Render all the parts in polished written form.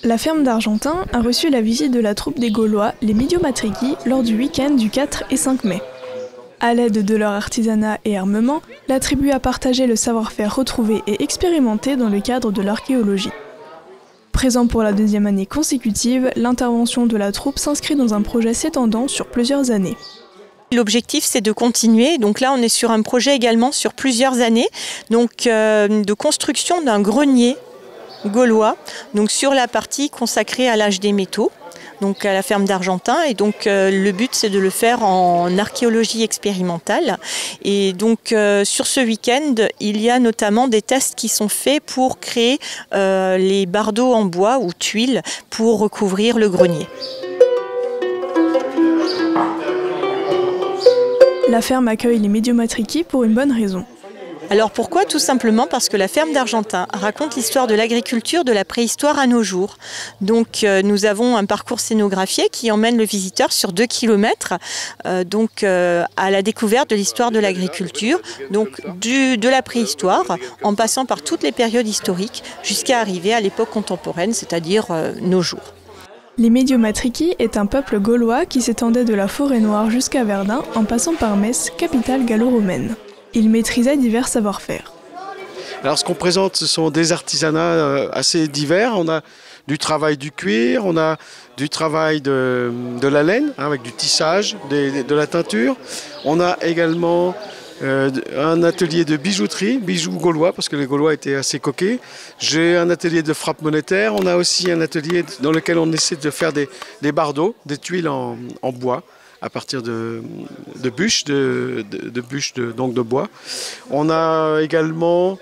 La ferme d'Argentin a reçu la visite de la troupe des Gaulois, les Midiomatrici, lors du week-end du 4 et 5 mai. À l'aide de leur artisanat et armement, la tribu a partagé le savoir-faire retrouvé et expérimenté dans le cadre de l'archéologie. Présent pour la deuxième année consécutive, l'intervention de la troupe s'inscrit dans un projet s'étendant sur plusieurs années. L'objectif, c'est de continuer. Donc là, on est sur un projet également sur plusieurs années, donc de construction d'un grenier gaulois, donc sur la partie consacrée à l'âge des métaux, donc à la ferme d'Argentin. Et donc le but, c'est de le faire en archéologie expérimentale. Et donc sur ce week-end, il y a notamment des tests qui sont faits pour créer les bardeaux en bois ou tuiles pour recouvrir le grenier. La ferme accueille les Midiomatrici pour une bonne raison. Alors pourquoi? Tout simplement parce que la ferme d'Argentin raconte l'histoire de l'agriculture de la préhistoire à nos jours. Donc nous avons un parcours scénographié qui emmène le visiteur sur 2 km à la découverte de l'histoire de l'agriculture, donc de la préhistoire, en passant par toutes les périodes historiques jusqu'à arriver à l'époque contemporaine, c'est-à-dire nos jours. Les Midiomatrici est un peuple gaulois qui s'étendait de la Forêt-Noire jusqu'à Verdun en passant par Metz, capitale gallo-romaine. Ils maîtrisaient divers savoir-faire. Alors ce qu'on présente, ce sont des artisanats assez divers. On a du travail du cuir, on a du travail de la laine, avec du tissage, de la teinture. On a également un atelier de bijouterie, bijoux gaulois, parce que les Gaulois étaient assez coquets. J'ai un atelier de frappe monétaire. On a aussi un atelier dans lequel on essaie de faire des bardeaux, des tuiles en bois, à partir de bûches, de bois. On a également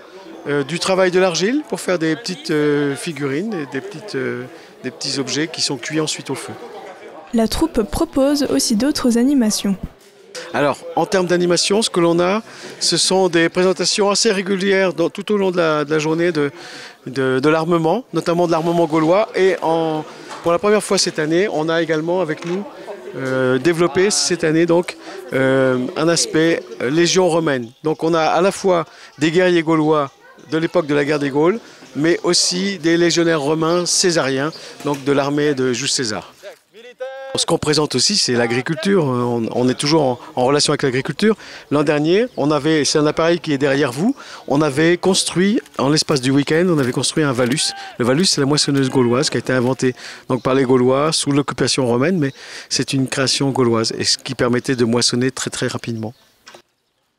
du travail de l'argile pour faire des petites figurines, des petits objets qui sont cuits ensuite au feu. La troupe propose aussi d'autres animations. Alors, en termes d'animation, ce que l'on a, ce sont des présentations assez régulières tout au long de la journée de l'armement, notamment de l'armement gaulois. Et pour la première fois cette année, on a également avec nous développé cette année donc un aspect légion romaine. Donc on a à la fois des guerriers gaulois de l'époque de la guerre des Gaules, mais aussi des légionnaires romains césariens, donc de l'armée de Jules César. Ce qu'on présente aussi, c'est l'agriculture. On est toujours en relation avec l'agriculture. L'an dernier, c'est un appareil qui est derrière vous. On avait construit, en l'espace du week-end, on avait construit un valus. Le valus, c'est la moissonneuse gauloise qui a été inventée donc, par les Gaulois sous l'occupation romaine, mais c'est une création gauloise, et ce qui permettait de moissonner très très rapidement.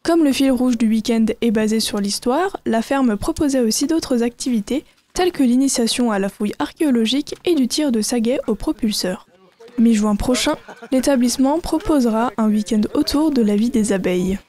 Comme le fil rouge du week-end est basé sur l'histoire, la ferme proposait aussi d'autres activités, telles que l'initiation à la fouille archéologique et du tir de saguet au propulseur. Mi-juin prochain, l'établissement proposera un week-end autour de la vie des abeilles.